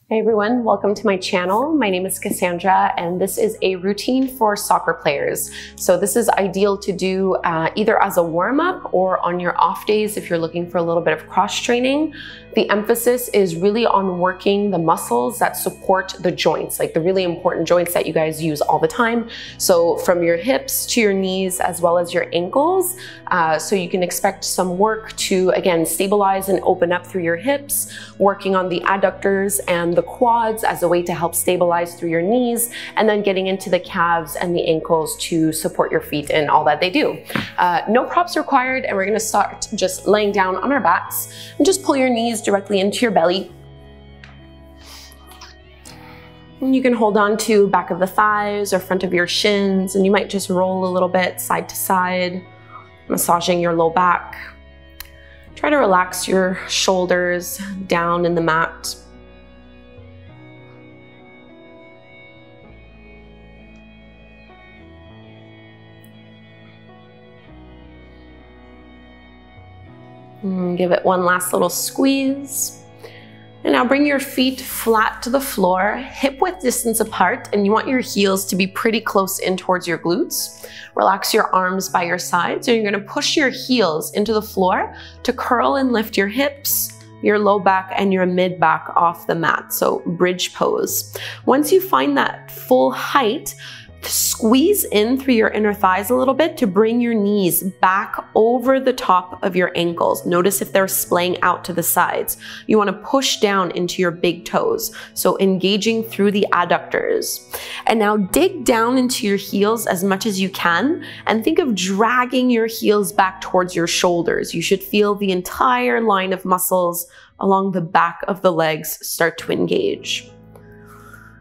Hey everyone, welcome to my channel. My name is Kassandra and this is a routine for soccer players. So this is ideal to do either as a warm-up or on your off days if you're looking for a little bit of cross training. The emphasis is really on working the muscles that support the joints, like the really important joints that you guys use all the time. So from your hips to your knees as well as your ankles. So you can expect some work to, again, stabilize and open up through your hips, working on the adductors and the quads as a way to help stabilize through your knees, and then getting into the calves and the ankles to support your feet in all that they do. No props required, and we're gonna start just laying down on our backs and just pull your knees directly into your belly. And you can hold on to back of the thighs or front of your shins, and you might just roll a little bit side to side, massaging your low back. Try to relax your shoulders down in the mat. And give it one last little squeeze. And now bring your feet flat to the floor, hip width distance apart, and you want your heels to be pretty close in towards your glutes. Relax your arms by your sides, and you're gonna push your heels into the floor to curl and lift your hips, your low back, and your mid back off the mat. So bridge pose. Once you find that full height, squeeze in through your inner thighs a little bit to bring your knees back over the top of your ankles. Notice if they're splaying out to the sides. You want to push down into your big toes, so engaging through the adductors. And now dig down into your heels as much as you can, and think of dragging your heels back towards your shoulders. You should feel the entire line of muscles along the back of the legs start to engage.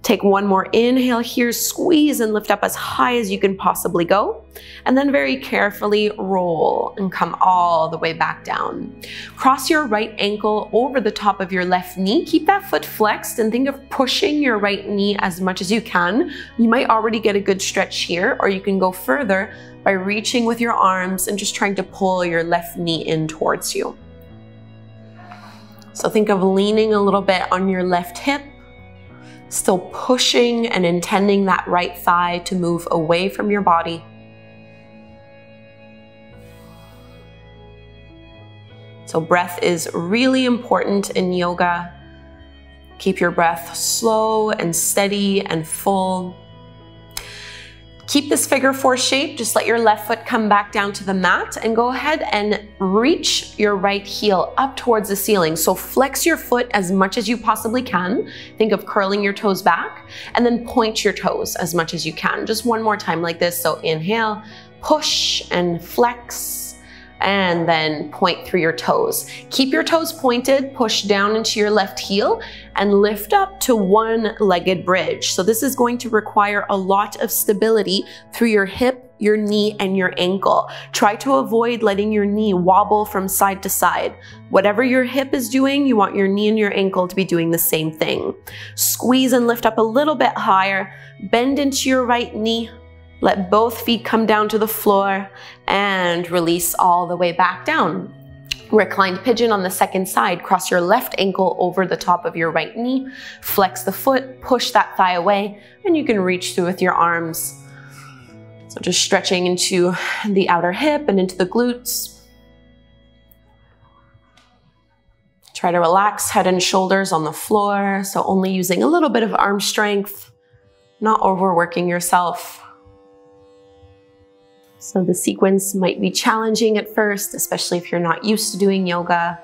Take one more inhale here, squeeze and lift up as high as you can possibly go, and then very carefully roll and come all the way back down. Cross your right ankle over the top of your left knee. Keep that foot flexed and think of pushing your right knee as much as you can. You might already get a good stretch here, or you can go further by reaching with your arms and just trying to pull your left knee in towards you. So think of leaning a little bit on your left hip, still pushing and intending that right thigh to move away from your body. So breath is really important in yoga. Keep your breath slow and steady and full. Keep this figure four shape. Just let your left foot come back down to the mat and go ahead and reach your right heel up towards the ceiling. So flex your foot as much as you possibly can. Think of curling your toes back, and then point your toes as much as you can. Just one more time like this. So inhale, push and flex, and then point through your toes. Keep your toes pointed, push down into your left heel, and lift up to one-legged bridge. So this is going to require a lot of stability through your hip, your knee, and your ankle. Try to avoid letting your knee wobble from side to side. Whatever your hip is doing, you want your knee and your ankle to be doing the same thing. Squeeze and lift up a little bit higher, bend into your right knee, let both feet come down to the floor, and release all the way back down. Reclined pigeon on the second side. Cross your left ankle over the top of your right knee, flex the foot, push that thigh away, and you can reach through with your arms. So just stretching into the outer hip and into the glutes. Try to relax head and shoulders on the floor, so only using a little bit of arm strength, not overworking yourself. So the sequence might be challenging at first, especially if you're not used to doing yoga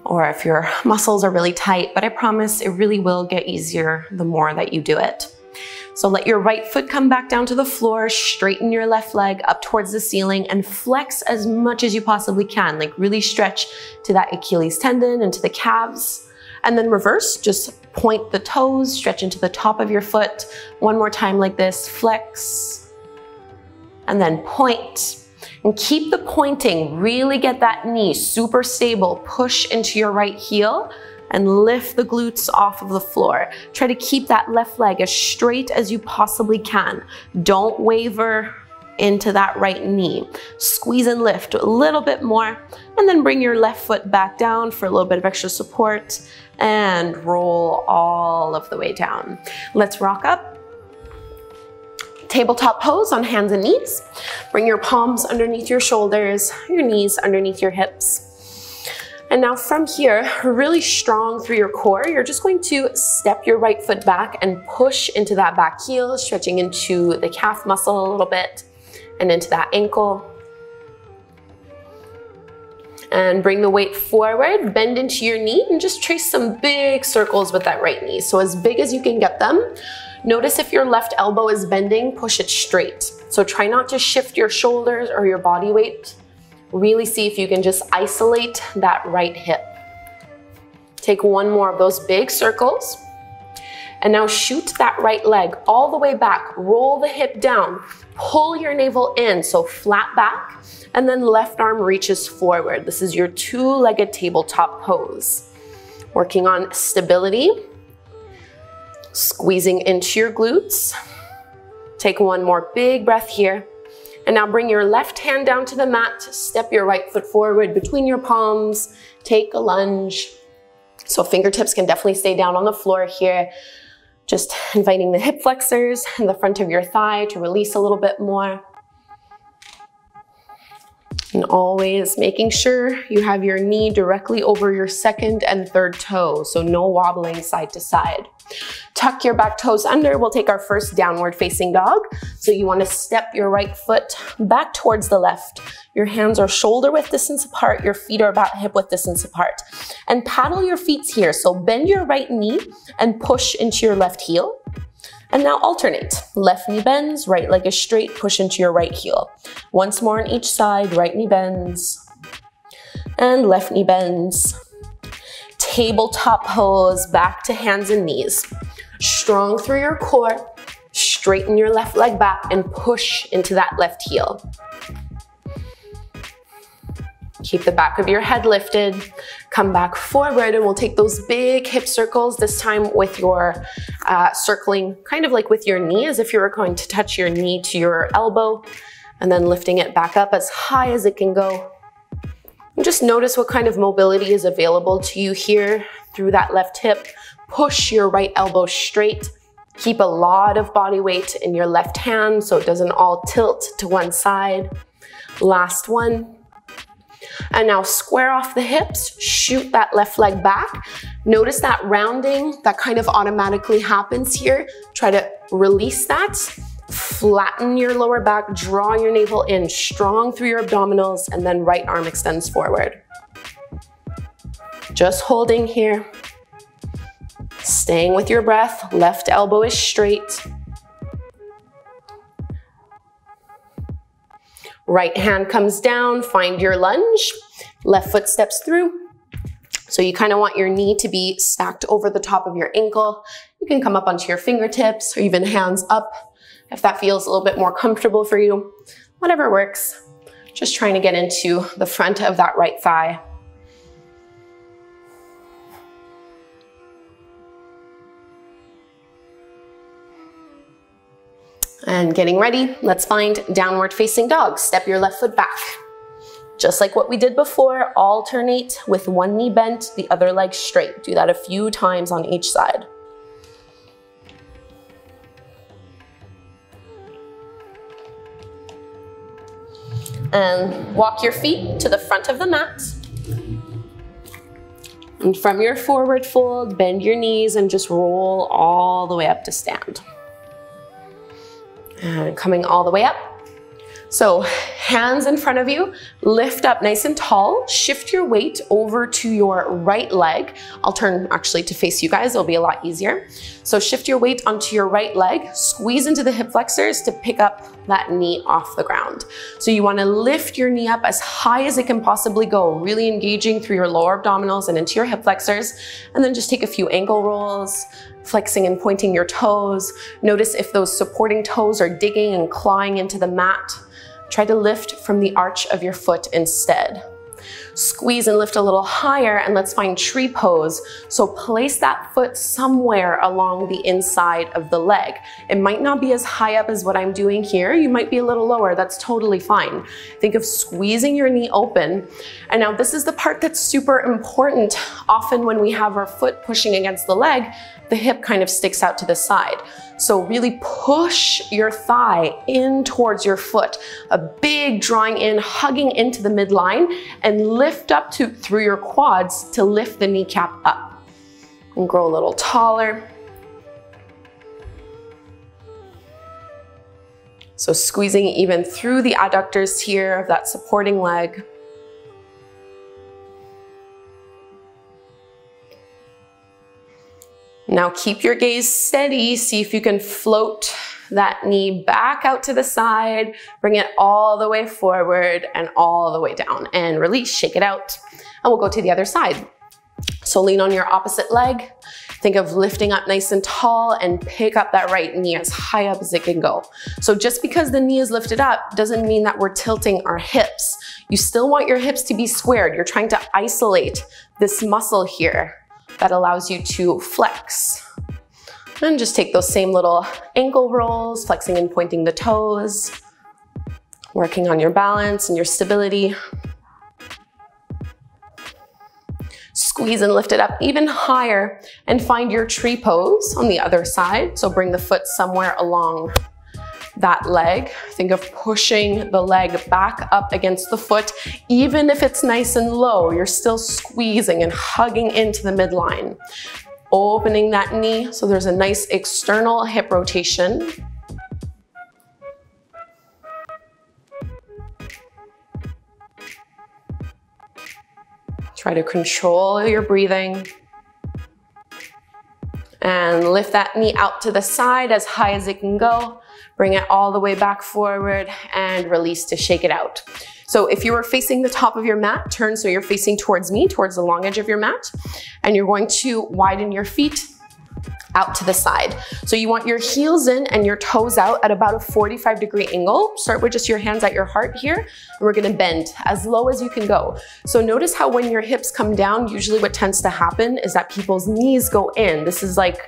or if your muscles are really tight, but I promise it really will get easier the more that you do it. So let your right foot come back down to the floor, straighten your left leg up towards the ceiling, and flex as much as you possibly can. Like really stretch to that Achilles tendon and to the calves. And then reverse, just point the toes, stretch into the top of your foot. One more time like this, flex, and then point. And keep the pointing, really get that knee super stable. Push into your right heel and lift the glutes off of the floor. Try to keep that left leg as straight as you possibly can. Don't waver. into that right knee. Squeeze and lift a little bit more, and then bring your left foot back down for a little bit of extra support and roll all of the way down. Let's rock up. Tabletop pose on hands and knees. Bring your palms underneath your shoulders, your knees underneath your hips. And now from here, really strong through your core, you're just going to step your right foot back and push into that back heel, stretching into the calf muscle a little bit and into that ankle. And bring the weight forward, bend into your knee, and just trace some big circles with that right knee. So as big as you can get them. Notice if your left elbow is bending, push it straight. So try not to shift your shoulders or your body weight. Really see if you can just isolate that right hip. Take one more of those big circles. And now shoot that right leg all the way back. Roll the hip down. Pull your navel in, so flat back. And then left arm reaches forward. This is your two-legged tabletop pose. Working on stability. Squeezing into your glutes. Take one more big breath here. And now bring your left hand down to the mat, step your right foot forward between your palms, take a lunge. So fingertips can definitely stay down on the floor here. Just inviting the hip flexors and the front of your thigh to release a little bit more. And always making sure you have your knee directly over your second and third toe, so no wobbling side to side. Tuck your back toes under. We'll take our first downward facing dog. So you want to step your right foot back towards the left. Your hands are shoulder width distance apart. Your feet are about hip width distance apart. And paddle your feet here. So bend your right knee and push into your left heel. And now alternate. Left knee bends, right leg is straight, push into your right heel. Once more on each side, right knee bends and left knee bends. Tabletop pose, back to hands and knees. Strong through your core, straighten your left leg back and push into that left heel. Keep the back of your head lifted, come back forward, and we'll take those big hip circles, this time with your circling kind of like with your knee, as if you were going to touch your knee to your elbow, and then lifting it back up as high as it can go. And just notice what kind of mobility is available to you here through that left hip. Push your right elbow straight. Keep a lot of body weight in your left hand so it doesn't all tilt to one side. Last one. And now square off the hips, shoot that left leg back. Notice that rounding that kind of automatically happens here. Try to release that. Flatten your lower back, draw your navel in, strong through your abdominals, and then right arm extends forward. Just holding here. Staying with your breath, left elbow is straight. Right hand comes down, find your lunge. Left foot steps through. So you kind of want your knee to be stacked over the top of your ankle. You can come up onto your fingertips or even hands up if that feels a little bit more comfortable for you. Whatever works. Just trying to get into the front of that right thigh. And getting ready, let's find downward facing dog. Step your left foot back. Just like what we did before, alternate with one knee bent, the other leg straight. Do that a few times on each side. And walk your feet to the front of the mat. And from your forward fold, bend your knees and just roll all the way up to stand. And coming all the way up. So hands in front of you, lift up nice and tall, shift your weight over to your right leg. I'll turn actually to face you guys, it'll be a lot easier. So shift your weight onto your right leg, squeeze into the hip flexors to pick up that knee off the ground. So you wanna lift your knee up as high as it can possibly go, really engaging through your lower abdominals and into your hip flexors, and then just take a few ankle rolls, flexing and pointing your toes. Notice if those supporting toes are digging and clawing into the mat. Try to lift from the arch of your foot instead. Squeeze and lift a little higher, and let's find tree pose. So place that foot somewhere along the inside of the leg. It might not be as high up as what I'm doing here. You might be a little lower. That's totally fine. Think of squeezing your knee open. And now this is the part that's super important. Often when we have our foot pushing against the leg, the hip kind of sticks out to the side. So really push your thigh in towards your foot. A big drawing in, hugging into the midline, and lift up through your quads to lift the kneecap up. And grow a little taller. So squeezing even through the adductors here of that supporting leg. Now keep your gaze steady. See if you can float that knee back out to the side. Bring it all the way forward and all the way down. And release, shake it out. And we'll go to the other side. So lean on your opposite leg. Think of lifting up nice and tall and pick up that right knee as high up as it can go. So just because the knee is lifted up doesn't mean that we're tilting our hips. You still want your hips to be squared. You're trying to isolate this muscle here that allows you to flex. And just take those same little ankle rolls, flexing and pointing the toes, working on your balance and your stability. Squeeze and lift it up even higher and find your tree pose on the other side. So bring the foot somewhere along that leg. Think of pushing the leg back up against the foot. Even if it's nice and low, you're still squeezing and hugging into the midline. Opening that knee so there's a nice external hip rotation. Try to control your breathing. And lift that knee out to the side as high as it can go. Bring it all the way back forward and release to shake it out. So if you were facing the top of your mat, turn so you're facing towards me, towards the long edge of your mat, and you're going to widen your feet out to the side. So you want your heels in and your toes out at about a 45-degree angle. Start with just your hands at your heart here, and we're gonna bend as low as you can go. So notice how when your hips come down, usually what tends to happen is that people's knees go in. This is like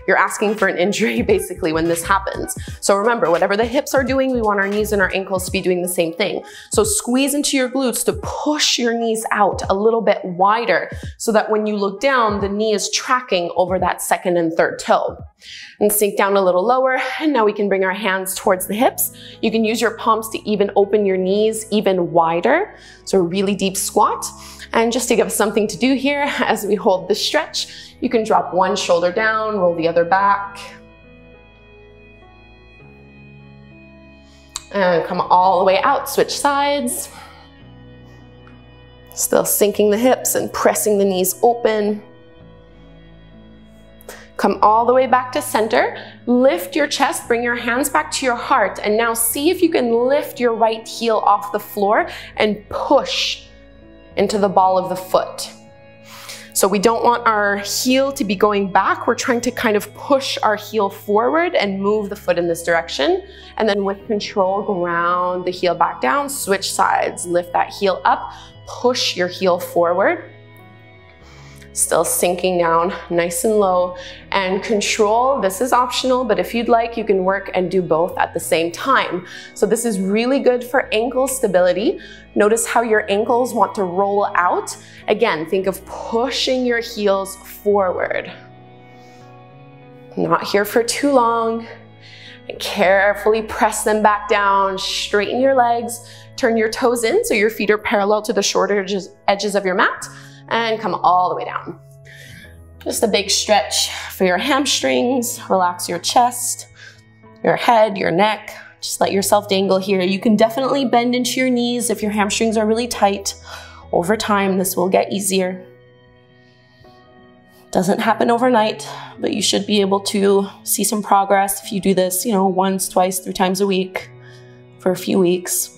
you're asking for an injury basically when this happens. So remember, whatever the hips are doing, we want our knees and our ankles to be doing the same thing. So squeeze into your glutes to push your knees out a little bit wider so that when you look down, the knee is tracking over that second and third toe. And sink down a little lower, and now we can bring our hands towards the hips. You can use your palms to even open your knees even wider, so a really deep squat. And just to give us something to do here as we hold this stretch, you can drop one shoulder down, roll the other back, and come all the way out, switch sides. Still sinking the hips and pressing the knees open. Come all the way back to center, lift your chest, bring your hands back to your heart, and now see if you can lift your right heel off the floor and push into the ball of the foot. So we don't want our heel to be going back, we're trying to kind of push our heel forward and move the foot in this direction. And then with control, ground the heel back down, switch sides, lift that heel up, push your heel forward. Still sinking down nice and low, and control, this is optional, but if you'd like, you can work and do both at the same time. So this is really good for ankle stability. Notice how your ankles want to roll out. Again, think of pushing your heels forward. Not here for too long. And carefully press them back down, straighten your legs, turn your toes in so your feet are parallel to the shorter edges of your mat, and come all the way down. Just a big stretch for your hamstrings. Relax your chest, your head, your neck. Just let yourself dangle here. You can definitely bend into your knees if your hamstrings are really tight. Over time, this will get easier. Doesn't happen overnight, but you should be able to see some progress if you do this, once, twice, 3 times a week for a few weeks.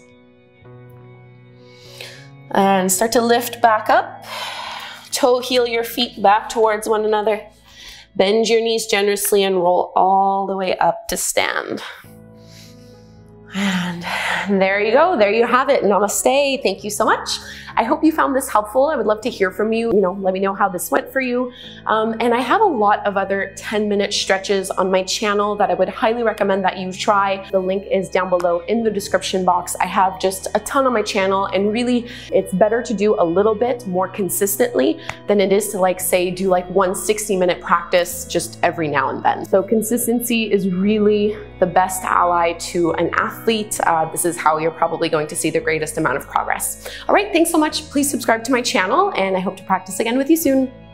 And start to lift back up. Toe heel your feet back towards one another. Bend your knees generously and roll all the way up to stand. And And there you go. There you have it. Namaste. Thank you so much. I hope you found this helpful. I would love to hear from you. Let me know how this went for you. And I have a lot of other 10-minute stretches on my channel that I would highly recommend that you try. The link is down below in the description box. I have just a ton on my channel, and really it's better to do a little bit more consistently than it is to say do one 60-minute practice just every now and then. So consistency is really the best ally to an athlete. This is how you're probably going to see the greatest amount of progress. All right, thanks so much. Please subscribe to my channel, and I hope to practice again with you soon.